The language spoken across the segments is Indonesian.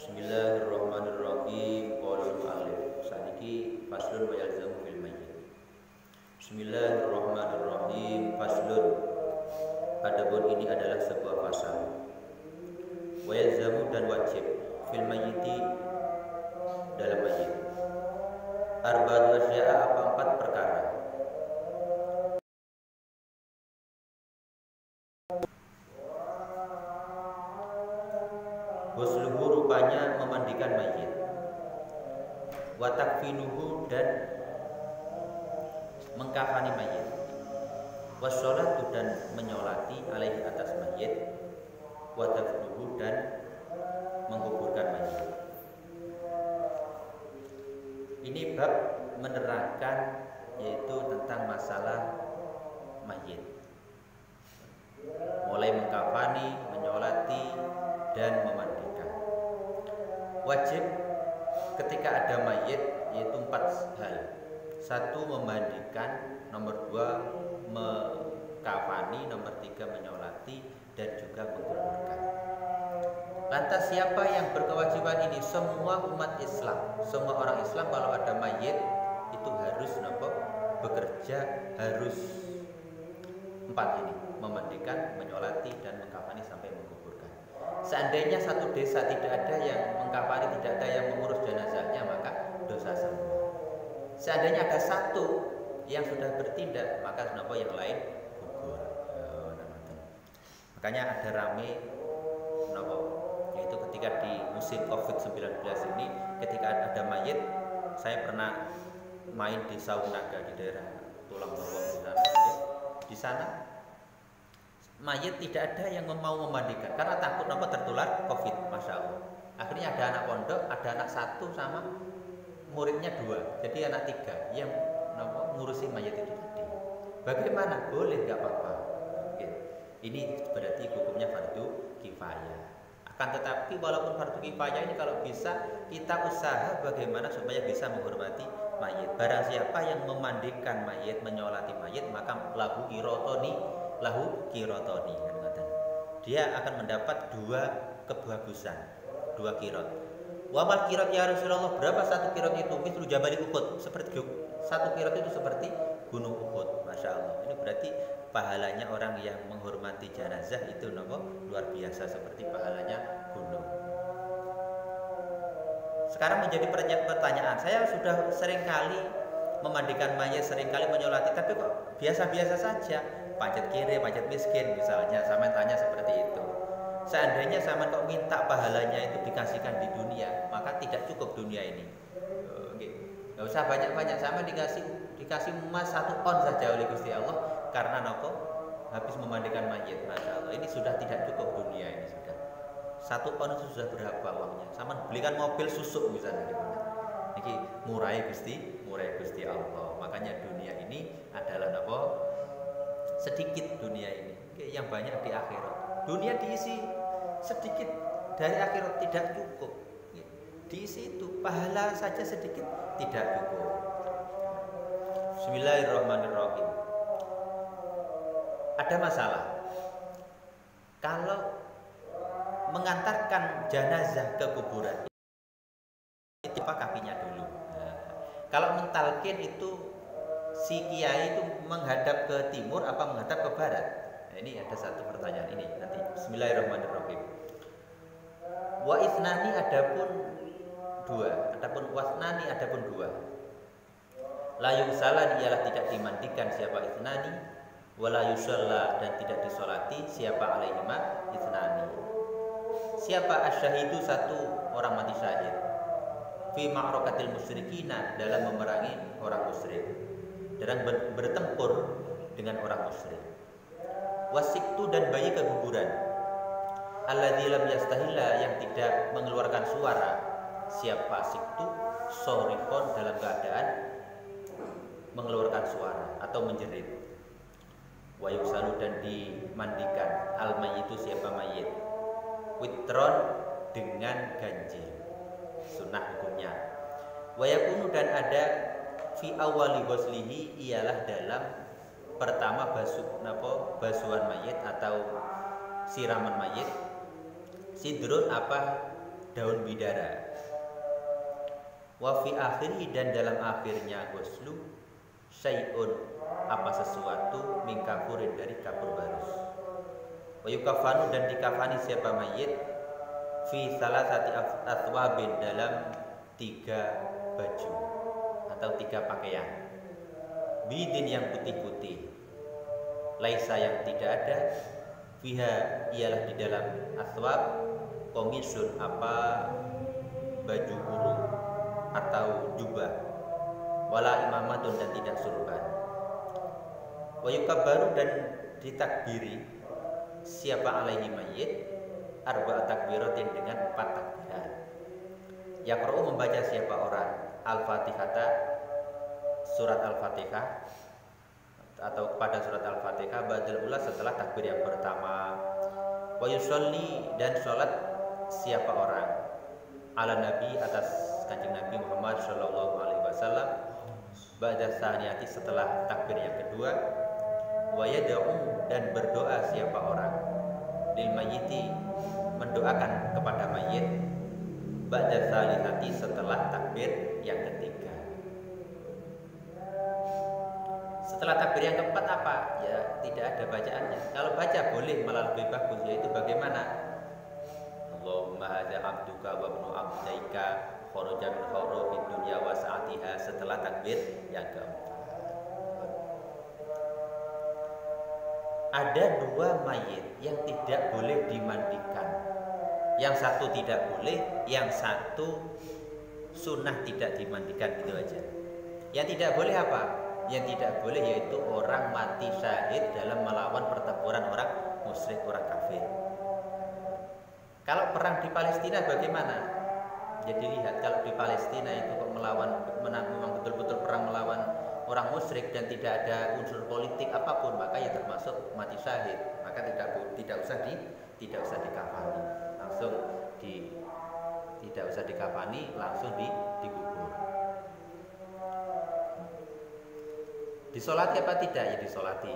Bismillahirrahmanirrahim. Qala al-mu'allif saniki faslun wa yalzamu fil mayyit. Bismillahirrahmanirrahim. Faslun. Adapun ini adalah sebuah pasal. Wa yalzamu dan wajib fil mayyiti dalam mayyit. Arba'atu asya'a apa 4 perkara. Ghusluhu rupanya memandikan mayit, wa takfinuhu dan mengkafani mayit, wassolatu dan menyolati alaihi atas mayit, wa dafnuhu dan menguburkan mayit. Ini bab menerangkan yaitu tentang masalah mayit, mulai mengkafani, menyolati dan memandikan. Wajib ketika ada mayit yaitu 4 hal. 1 memandikan, nomor 2 mengkafani, nomor 3 menyolati dan juga menguburkan. Lantas siapa yang berkewajiban ini? Semua umat Islam, semua orang Islam. Kalau ada mayit itu harus bekerja, harus 4 ini, memandikan, menyolati dan mengkafani sampai menguburkan. Seandainya satu desa tidak ada yang mengkafani, tidak ada yang mengurus jenazahnya, maka dosa semua. Seandainya ada satu yang sudah bertindak, maka yang lain gugur. Makanya ada rame yaitu ketika di musim COVID-19 ini, ketika ada mayit, saya pernah main di Saunaga di daerah Tulang Bawang di sana. Di sana mayit tidak ada yang mau memandikan karena takut tertular COVID, masya Allah. Akhirnya ada anak pondok, ada anak 1 sama muridnya 2, jadi anak 3 yang ngurusin mayit itu tadi. Bagaimana? Boleh, nggak apa-apa. Ini berarti hukumnya fardu kifayah. Akan tetapi walaupun fardu kifayah ini, kalau bisa kita usaha bagaimana supaya bisa menghormati mayit. Barang siapa yang memandikan mayit, menyolati mayit, maka lahu kirotoni, dia akan mendapat 2 kebagusan, 2 kirot. Wamal kirot ya Rasulullah, berapa 1 kirot itu? Mislu Jabal Uhud, seperti 1 kirot itu seperti gunung Uhud, masya Allah. Ini berarti pahalanya orang yang menghormati jenazah itu luar biasa, seperti pahalanya gunung. Sekarang menjadi pertanyaan, saya sudah sering kali memandikan mayat, sering kali menyolati, tapi kok biasa-biasa saja, pancet kiri, pancet miskin misalnya. Sama tanya seperti itu. Seandainya sama kok minta pahalanya itu dikasihkan di dunia, maka tidak cukup dunia ini. Gak usah banyak-banyak, sama dikasih emas 1 on saja oleh Gusti Allah karena habis memandikan mayit, masya Allah. Ini sudah tidak cukup dunia ini, sudah 1 on itu sudah berapa uangnya? Sama belikan mobil susuk misalnya. Ini murai Gusti Allah. Makanya dunia ini adalah sedikit dunia ini, yang banyak di akhirat. Dunia diisi sedikit, dari akhirat tidak cukup. Diisi itu pahala saja sedikit tidak cukup. Bismillahirrahmanirrahim. Ada masalah kalau mengantarkan jenazah ke kuburan, itu kakinya dulu. Kalau mentalkin itu si kiai itu menghadap ke timur apa menghadap ke barat? Ini ada satu pertanyaan ini nanti. Bismillahirrahmanirrahim. Wa isnani adapun 2, adapun wasnani adapun 2. La yusalan ialah tidak dimandikan siapa isnani, wala yusalla dan tidak disolati siapa alaihima isnani. Siapa asyahidu 1 orang mati syahid fi ma'rakatil musyrikina, dalam memerangi orang musyrik, dalam bertempur dengan orang musyrik. Wasiktu dan bayi keguguran, alladzi lam yastahilla yang tidak mengeluarkan suara. Siapa siktu? Sorifon, dalam keadaan mengeluarkan suara atau menjerit. Wa yusalu dan dimandikan al mayyitu siapa mayit, witron dengan ganjil, sunnah hukumnya. Wa yakunu dan ada fi awali ghuslihi ialah dalam pertama basuhan mayit atau siraman mayit, sidrun apa daun bidara. Wa fi akhirih, dan dalam akhirnya ghuslu syai'un, apa sesuatu min kafurin, dari kafur barus. Wa yukafanu, dan dikafani siapa mayit fi salasati athwabin, dalam 3 baju atau 3 pakaian. Bidin, yang putih-putih. Laisa, yang tidak ada. Fiha, ialah di dalam athwab, komisun, apa baju burung atau jubah. Wala imamatun, dan tidak surban. Wa yukabbaru, dan ditakbiri siapa alaihi mayit arba'a takbiratin, dengan 4 takbiran. Yaqra'u, membaca siapa orang al-Fatihata, surat al-Fatihah atau kepada surat al-Fatihah ba'dal ula, setelah takbir yang pertama. Wa yusolli, dan sholat siapa orang ala nabi, atas kanjeng Nabi Muhammad sallallahu alaihi wasallam ba'da saniyati, setelah takbir yang kedua. Wa yad'u, dan berdoa siapa orang lil mayyiti, mendoakan kepada mayit ba'da salisati, setelah takbir yang ketiga. Setelah takbir yang keempat apa? Ya tidak ada bacaannya. Kalau baca boleh, malah lebih bagus, yaitu bagaimana? Allahumma hadza abduka wa ibnu abdaika kharaja min khawrafid dunya wa sa'atiha, setelah takbir yang keempat. Ada 2 mayit yang tidak boleh dimandikan. Yang satu tidak boleh, yang satu sunnah tidak dimandikan, gitu aja. Yang tidak boleh apa? Yang tidak boleh yaitu orang mati syahid dalam melawan pertempuran orang musyrik, orang kafir. Kalau perang di Palestina bagaimana? Jadi lihat, kalau di Palestina itu kok memang betul-betul perang melawan orang musyrik dan tidak ada unsur politik apapun, maka ya termasuk mati syahid. Maka tidak usah dikafani, langsung tidak usah dikafani, langsung dikubur. Disolati apa tidak? Ya disolati.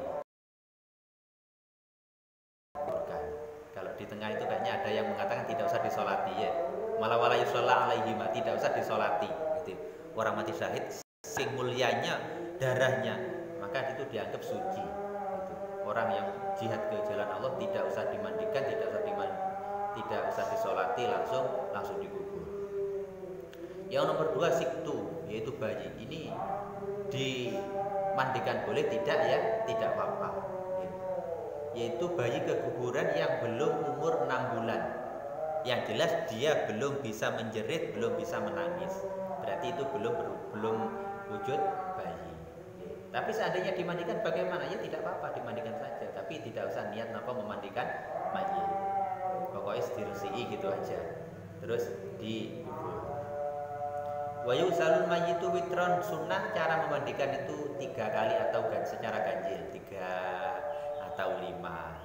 Kalau di tengah itu kayaknya ada yang mengatakan tidak usah disolati, ya. Malah wala yusalla alaihi, tidak usah disolati. Gitu. Orang mati syahid sing mulianya darahnya, maka itu dianggap suci. Gitu. Orang yang jihad ke jalan Allah tidak usah dimandikan, tidak usah disolati, langsung dikubur. Yang nomor 2 siktu, yaitu bayi. Ini dimandikan boleh, tidak ya? Tidak apa-apa. Yaitu bayi ke kuburan yang belum umur 6 bulan. Yang jelas dia belum bisa menjerit, belum bisa menangis. Berarti itu belum wujud bayi. Tapi seandainya dimandikan bagaimana? Ya tidak apa-apa, dimandikan saja. Tapi tidak usah niat memandikan mayit. Pokoknya dirusii gitu aja. Terus dikubur. Wa yusalul mayyitu witron, sunnah cara memandikan itu 3 kali atau secara ganjil, 3 atau 5.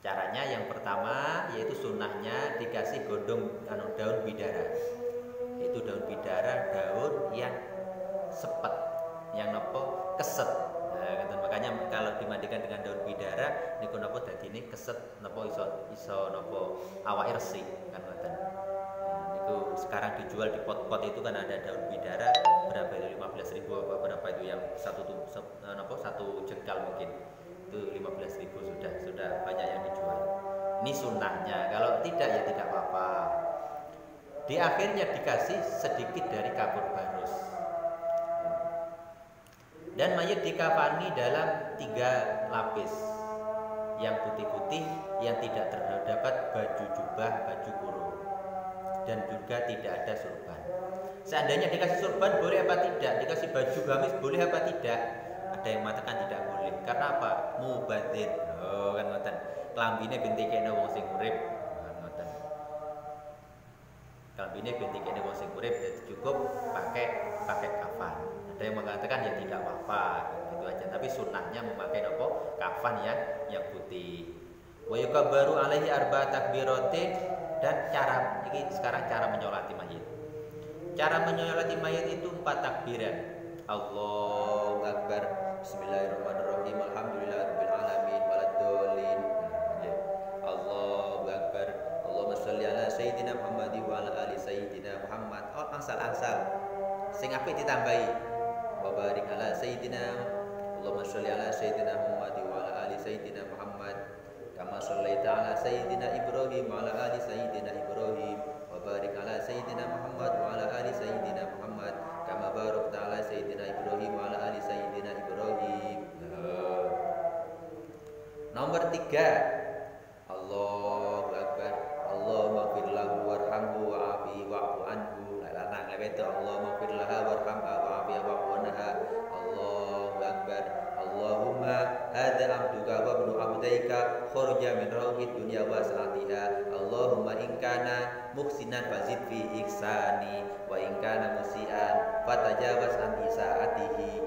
Caranya yang pertama yaitu sunnahnya dikasih godong daun bidara. Itu daun bidara, daun yang sepet, yang nopo keset. Nah, makanya kalau dimandikan dengan daun bidara niku nopo dadi ini keset nopo iso nopo awake resik kan ngoten. Niku sekarang dijual di pot-pot itu kan ada daun bidara berapa itu 15.000 apa berapa itu yang satu jengkal mungkin. Itu 15.000 sudah banyak yang dijual. Ini sunnahnya. Kalau tidak ya tidak apa-apa. Di akhirnya dikasih sedikit dari kapur barus. Dan mayit dikafani dalam 3 lapis. Yang putih-putih, yang tidak terdapat baju jubah, baju kurung. Dan juga tidak ada surban. Seandainya dikasih surban boleh apa tidak? Dikasih baju gamis boleh apa tidak? Ada yang mengatakan tidak boleh. Karena apa? Mubadir. Oh kan ngoten. Klambine bentikene wong sing urip. Kan ngoten. Klambine bentikene wong sing urip cukup pakai kafan. Ada yang mengatakan ya tidak apa-apa, gitu aja. Tapi sunnahnya memakai nopo kafan yang putih. Wa yukabbaru alaihi arba takbiratin, dan sekarang cara menyolati mayit. Cara menyolati mayit itu 4 takbiran. Allahu Akbar, Bismillahirrahmanirrahim, Alhamdulillahirabbil alamin, waladdallin. Allahu Akbar, Allahumma shalli ala sayyidina Muhammad wa ala ali sayyidina Muhammad. Oh, angsal-angsal sing apik ditambahi. Wa barik ala sayyidina Allahumma sholli ala sayyidina Muhammad wa ala ali sayyidina Muhammad kama shallaita ala sayyidina Ibrahim wa ala ali sayyidina Ibrahim wa barik ala sayyidina Muhammad wa ala ali sayyidina Muhammad kama barakta ala sayyidina Ibrahim wa ala ali sayyidina Ibrahim. Nomor 3, Allahu Akbar. Allahumma fir lahu warhamhu wa'afihi wa'fu anhu. Lanang lewe itu Allahumma fir laha warhamha wa'afiha wa'fu anha. Allahu Akbar. Allahumma hadza abduka wa ibnu abdaika kharaja min rawhid dunya wa sa'atiha. Allahumma in kana muhsinan fazid fi ihsani wa in kana musian fatajawaz an isaatihi.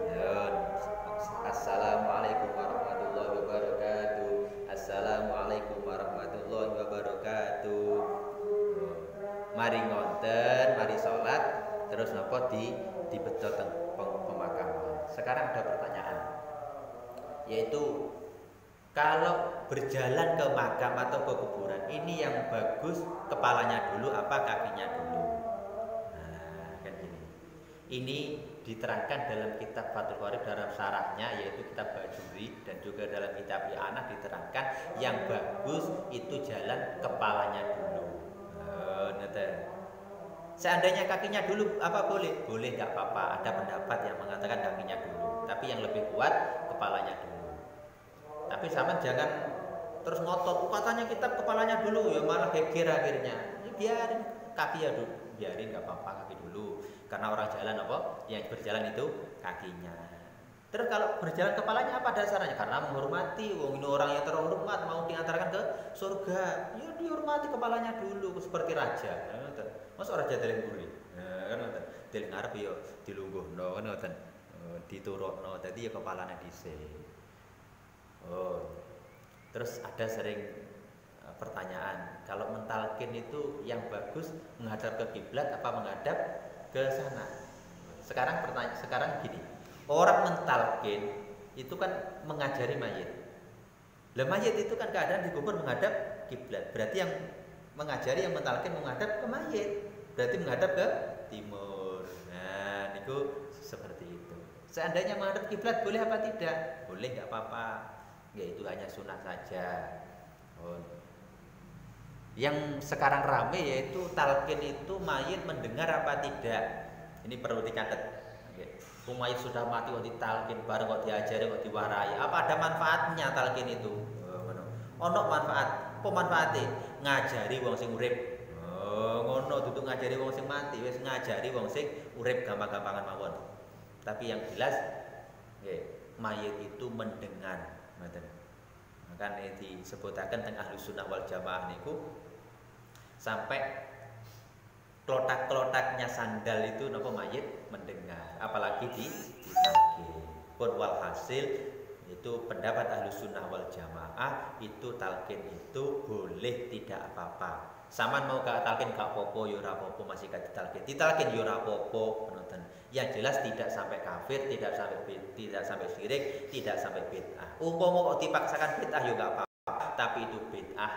Assalamualaikum warahmatullahi wabarakatuh. Assalamualaikum warahmatullahi wabarakatuh. Mari ngonten, mari sholat, terus napa dibeto teng pemakaman. Sekarang ada pertanyaan, yaitu kalau berjalan ke makam atau ke kuburan, ini yang bagus kepalanya dulu apa kakinya dulu? Nah, kan gini. Ini diterangkan dalam kitab Fathul Qorib dalam syarahnya, yaitu kitab Bajuri, dan juga dalam kitab I'anah diterangkan yang bagus itu jalan kepalanya dulu. Seandainya kakinya dulu apa boleh? Boleh, nggak apa-apa. Ada pendapat yang mengatakan kakinya dulu, tapi yang lebih kuat kepalanya dulu. Tapi sama jangan terus ngotot, katanya kitab kepalanya dulu, ya malah geger akhirnya. Ya, biarin kaki ya dulu, biarin nggak apa-apa kaki dulu. Karena orang jalan apa? Yang berjalan itu kakinya. Terus kalau berjalan kepalanya apa dasarnya? Karena menghormati. Wong ini orang yang terhormat mau diantarkan ke surga. Ya dihormati kepalanya dulu seperti raja. Masa raja deleng buri? Kan ngoten. Deleng arep ya dilungguhno kan ngoten. Diturukno. Dadi ya kepalanya dhisik. Oh. Terus ada sering pertanyaan, kalau mentalkin itu yang bagus menghadap ke kiblat apa menghadap ke sana? Sekarang gini, orang mentalkin itu kan mengajari mayit. Lah mayit itu kan keadaan dikubur menghadap kiblat. Berarti yang mengajari, yang mentalkin menghadap ke mayit. Berarti menghadap ke timur. Nah, niku seperti itu. Seandainya menghadap kiblat boleh apa tidak? Boleh, nggak apa-apa. Ya itu hanya sunah saja. Yang sekarang rame yaitu talqin itu mayit mendengar apa tidak. Ini perlu dicatat. Mayit sudah mati kok ditalqin bareng kok diajari kok diwarai. Apa ada manfaatnya talqin itu? Ono manfaat. Apa manfaatnya? Ngajari wong sing urip. Ngono duduk ngajari wong sing mati, wis ngajari wong sing urip gampang-gampangan mawon. Tapi yang jelas mayit itu mendengar. Maka disebutakan teng Ahlus Sunnah wal Jamaah niku sampai klotak-klotaknya sandal itu napa mayit mendengar, apalagi ditalqin. Pun walhasil itu pendapat Ahlus Sunnah wal Jamaah itu talqin itu boleh tidak apa-apa. Saman mau gak talqin gak apa-apa, ya ora apa-apa, masih gak ditalqin. Ditalqin ya ora apa-apa, ngoten. Yang jelas tidak sampai kafir, tidak sampai syirik, tidak sampai bid'ah. Umpama kok dipaksakan bid'ah ya gak apa-apa, tapi itu bid'ah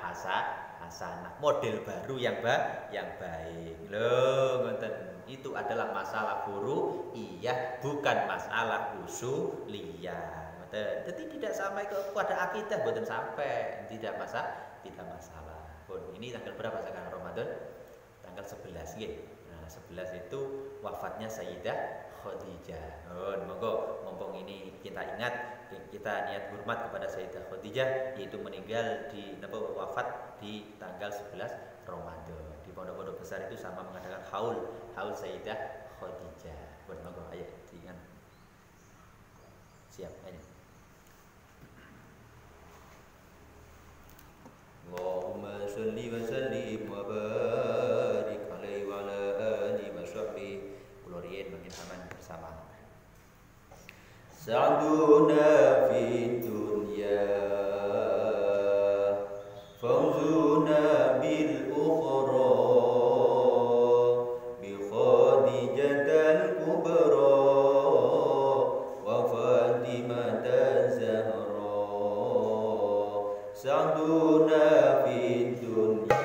hasanah, model baru yang baik. Loh, ngoten. Itu adalah masalah furu'iyah, bukan masalah usuliyah. Ngoten. Jadi tidak sampai kepada akidah, mboten sampai, tidak masalah. Ini tanggal berapa sekarang Ramadan? Tanggal 11 nggih. Nah, 11 itu wafatnya Sayyidah Khadijah. Monggo mumpung ini kita ingat, kita niat hormat kepada Sayyidah Khadijah, yaitu meninggal wafat di tanggal 11 Ramadan. Di pondok-pondok besar itu sama mengadakan haul Sayyidah Khadijah. Monggo ayo diingat. Siap ini. Allahumma sholli wa sallim wa barik alaihi wa ala alihi wa sahbihi. Kula riyen mangke aman bersama. Sa'duna fid dunya fawzuna bil ukhra bi khadijatal kubra wa fatimah zahra. Sa'duna fid dunya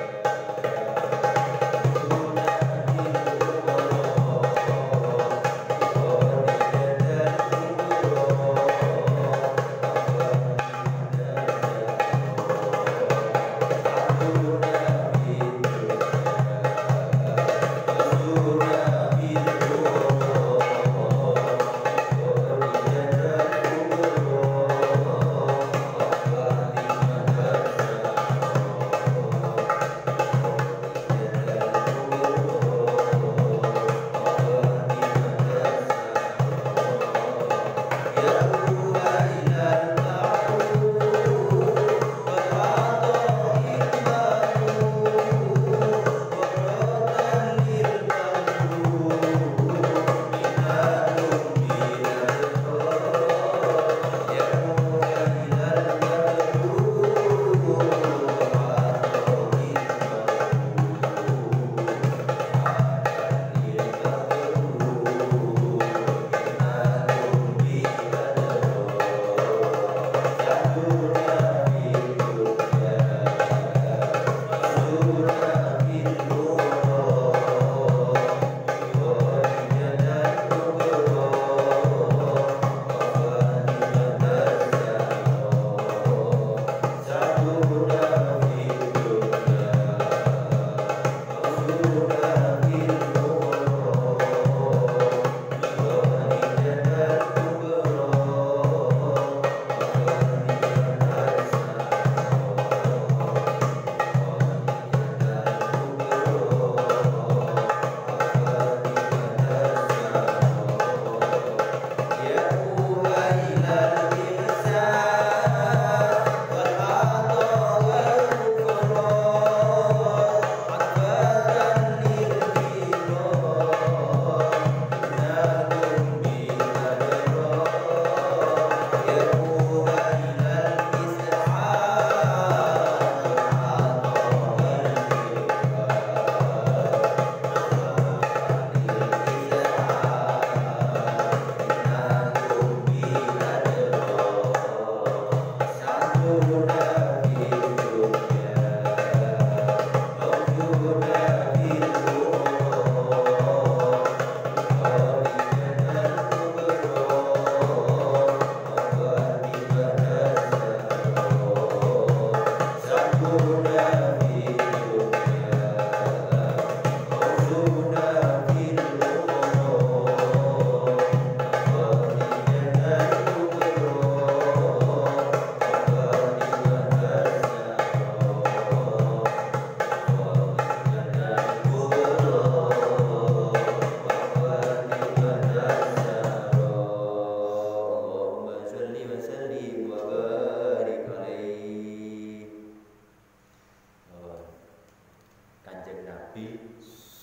Nabi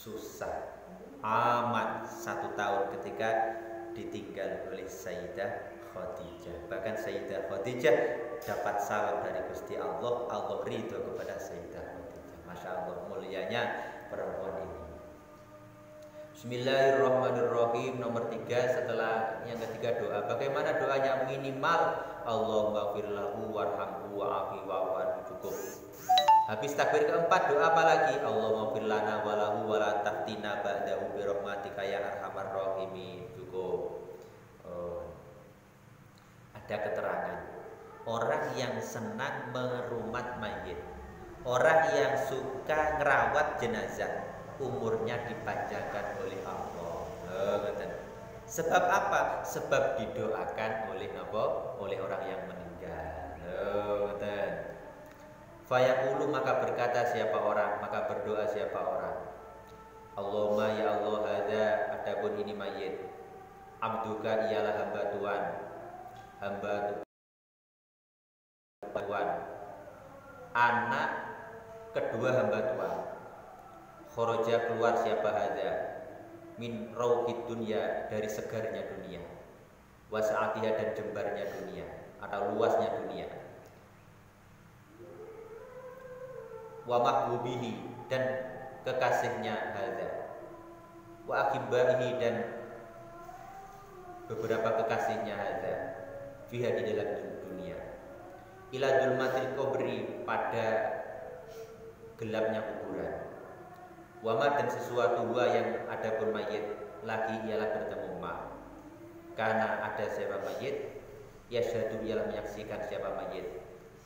susah amat 1 tahun ketika ditinggal oleh Sayyidah Khadijah. Bahkan Sayyidah Khadijah dapat salam dari Gusti Allah, Allah ridho kepada Sayyidah Khadijah. Masya Allah, mulianya perempuan ini. Bismillahirrahmanirrahim. Nomor 3 setelah yang ketiga doa. Bagaimana doanya? Minimal Allahumma gfir lahu warhamhu wa'afi wa'fu, cukup. Habis takbir keempat doa apa lagi? Allahumma gfir lana walahu wala taftina ba'dahu birahmatika ya arhamar rahimin, cukup. Ada keterangan orang yang senang merumat mayit, orang yang suka ngerawat jenazah, umurnya dipanjangkan oleh Allah. Sebab apa? Sebab didoakan oleh apa? Oleh orang yang meninggal. Fayaqulu, maka berkata siapa orang, maka berdoa siapa orang. Allahumma ya Allah, hadza, adapun ini mayit, abduka ialah hamba Tuhan, hamba Tuhan, anak kedua hamba Tuhan. Kharaja, keluar siapa hadza, min rauhid dunya, dari segarnya dunia, wasa'atiha, dan jembarnya dunia atau luasnya dunia, wa mahbubihi, dan kekasihnya hadza, wa akhibaihi, dan beberapa kekasihnya hadza, fiha, di dalam dunia, ila dzulmatil qabri, pada gelapnya kuburan, wama, dan sesuatu dua yang ada pun mayit lagi ialah bertemu ma, karena ada siapa mayit, yasyhadu, ialah menyaksikan siapa mayit,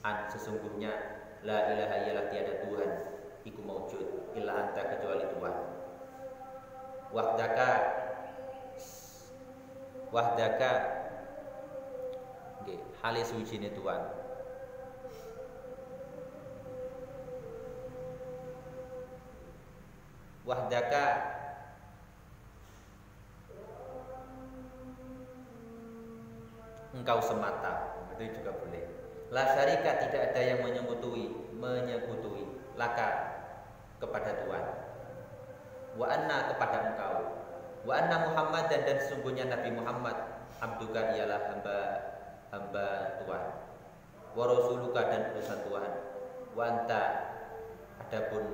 an, sesungguhnya la ilaha illallah, tiada Tuhan iku maujud illa anta, kecuali Tuhan, wahdaka nggih, hale suwijine Tuhan, wahdaka engkau semata, itu juga boleh. La syarika, tidak ada yang menyekutuai laka, kepada Tuhan. Wa anna, kepada engkau. Wa anna Muhammad, dan sesungguhnya Nabi Muhammad, abduka, ialah hamba Tuhan. Wa rasuluka, dan utusan Tuhan. Wa anta, adapun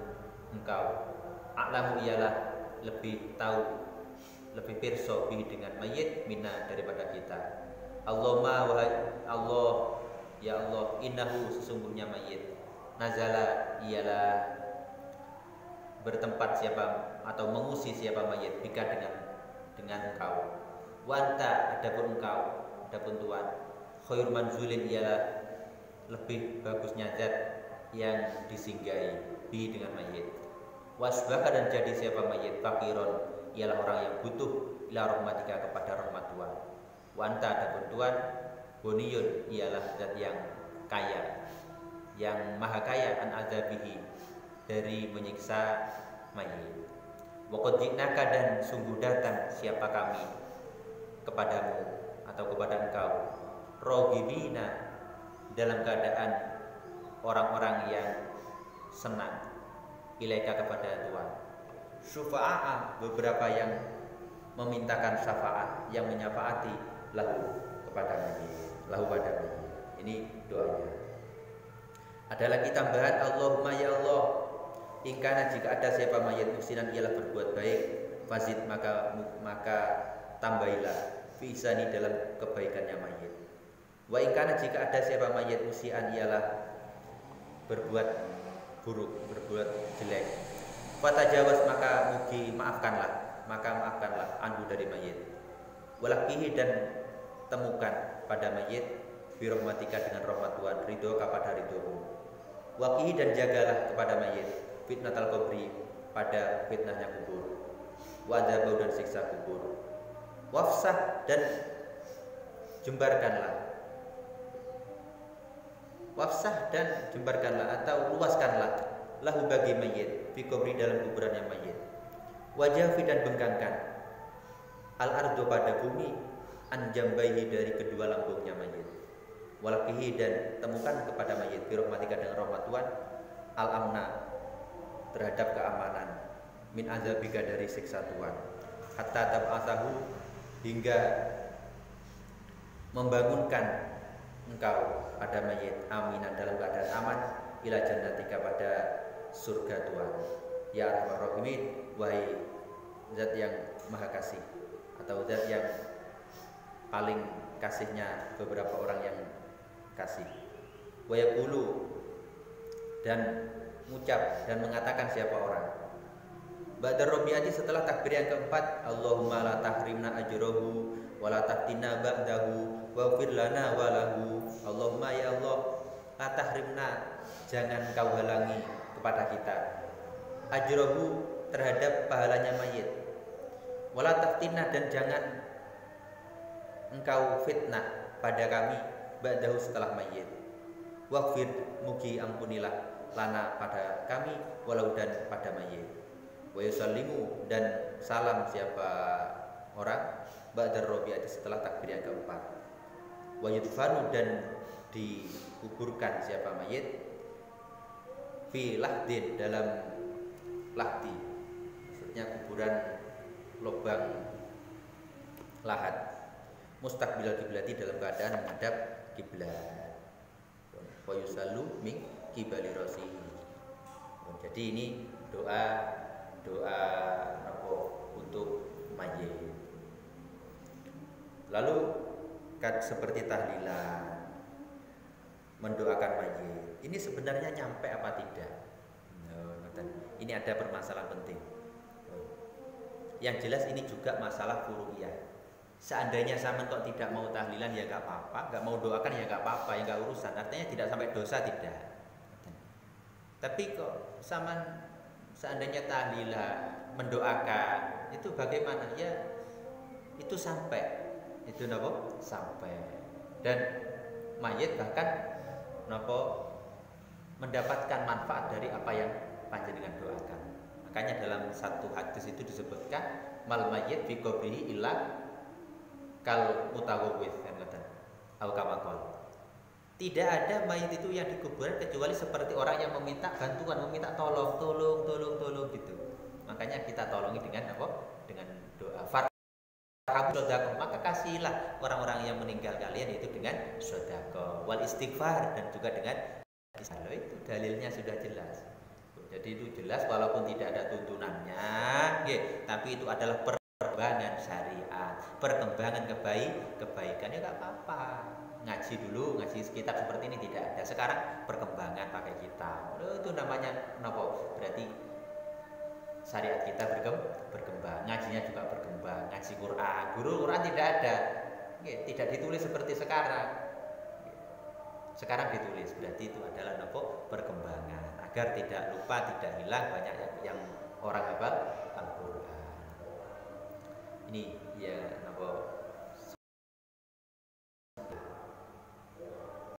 engkau, a'lamu, ialah lebih tahu, lebih pirsa bihi, dengan mayit, minna, daripada kita. Allahumma, wahai Allah, ya Allah, innahu, sesungguhnya mayit, nazala, ialah bertempat siapa atau mengungsi siapa mayit, bika, dengan engkau. Wa anta, adapun engkau, adapun Tuhan, khair manzulin, ialah lebih bagusnya zat yang disinggahi, bi, dengan mayit. Wasbaka, dan jadi siapa mayit, fakiron, ialah orang yang butuh, ila rahmatika, kepada rahmat Tuhan. Wa anta, adapun Tuhan, boniyun, ialah zat yang kaya, yang maha kaya, an azabihi, dari menyiksa mayit. Wa qad ji'naka, dan sungguh datang siapa kami kepadamu atau kepada engkau, roghibina, dalam keadaan orang-orang yang senang, ilaika, kepada Tuhan, syufa'a, beberapa yang memintakan syafaat, yang menyafaati, lahu, kepada mayit, lahu, pada mayit. Ini doanya. Ada lagi tambahan, Allahumma ya Allah, ingkana, jika ada siapa mayit muhsinan, ialah berbuat baik, fazid, maka tambahilah, fi ihsani, dalam kebaikannya mayit. Wa ingkana, jika ada siapa mayit musian, ialah berbuat buruk, berbuat jelek, fatajawaz, maka maafkanlah anhu, dari mayit. Walakihi, dan temukan pada mayit, birahmatika, dengan rahmat Tuhan, ridho, kepada ridhomu. Waqihi, dan jagalah kepada mayit, fitnatal qabri, pada fitnahnya kubur. Wadzabau, dan siksa kubur. Wafsah, dan jembarkanlah. Wafsah, dan jembarkanlah atau luaskanlah, lahu, bagi mayit, fi qabri, dalam kuburannya mayit. Wajafi, dan bengkangkan, al ardo, pada bumi, an jambaihi, dari kedua lambungnya mayit. Walakihi, dan temukan kepada mayit, birahmatika, dengan rahmat Tuhan, al amna, terhadap keamanan, min azabika dari siksa Tuhan, hatta tab'atsahu hingga membangunkan engkau pada mayit aminan dalam keadaan aman ila jannatika pada surga Tuhan. Ya Arhamar Rahimin, wahai zat yang maha kasih atau zat yang paling kasihnya beberapa orang yang kasih. Wa yaqulu, dan mengucap dan mengatakan siapa orang ba'da rabi'ati setelah takbir yang keempat, Allahumma la tahrimna ajrahu wa la taftina ba'dahu waghfir lana wa lahu. Allahumma ya Allah, la tahrimna, jangan kau halangi kepada kita ajrahu, terhadap pahalanya mayit, wa la taftina, dan jangan engkau fitnah pada kami ba'dahu setelah mayit, waghfir, mugi ampunilah lana pada kami walau dan pada mayit, wa yusallimu, dan salam siapa orang ba'dar rabi'ati setelah takbir yang keempat, wa yudfanu, dan dikuburkan siapa mayit fi lahdin, dalam lahdi, maksudnya kuburan lubang lahat, mustaqbilal kiblati, dalam keadaan menghadap kiblat, wa yusallu min qibali rasihi. Jadi ini doa untuk mayit. Lalu seperti tahlilan, mendoakan mayit, ini sebenarnya nyampe apa tidak? Ini ada permasalahan penting. Yang jelas ini juga masalah furu'iyah. Seandainya sama kok tidak mau tahlilan ya nggak apa-apa, nggak mau doakan ya nggak apa-apa, ya nggak urusan. Artinya tidak sampai dosa, tidak. Tapi kok sama seandainya tahlilan, mendoakan, itu bagaimana? Ya itu sampai, itu napa? Sampai. Dan mayit bahkan napa mendapatkan manfaat dari apa yang panjenengan doakan. Makanya dalam satu hadis itu disebutkan mal mayyit fi qabrihi illa kal mutawawwith, kan kata au kama qol. Tidak ada mayit itu yang dikuburkan kecuali seperti orang yang meminta bantuan, meminta tolong gitu. Makanya kita tolongi dengan apa? Dengan doa. Farhamu, maka kasihlah orang-orang yang meninggal kalian itu dengan sedekah, wal istighfar, dan juga dengan istighfar. Itu dalilnya sudah jelas. Jadi itu jelas walaupun tidak ada tuntunannya, tapi itu adalah perkembangan syariat, perkembangan kebaikan, ya nggak apa-apa. Ngaji dulu, ngaji kitab seperti ini tidak ada. Sekarang perkembangan pakai kitab, itu namanya nopo. Berarti syariat kita berkembang, ngajinya juga berkembang. Ngaji Quran, guru Quran tidak ada, tidak ditulis seperti sekarang. Sekarang ditulis, berarti itu adalah nopo perkembangan. Agar tidak lupa, tidak hilang banyak yang orang hafal Al-Quran. Ini ya nopo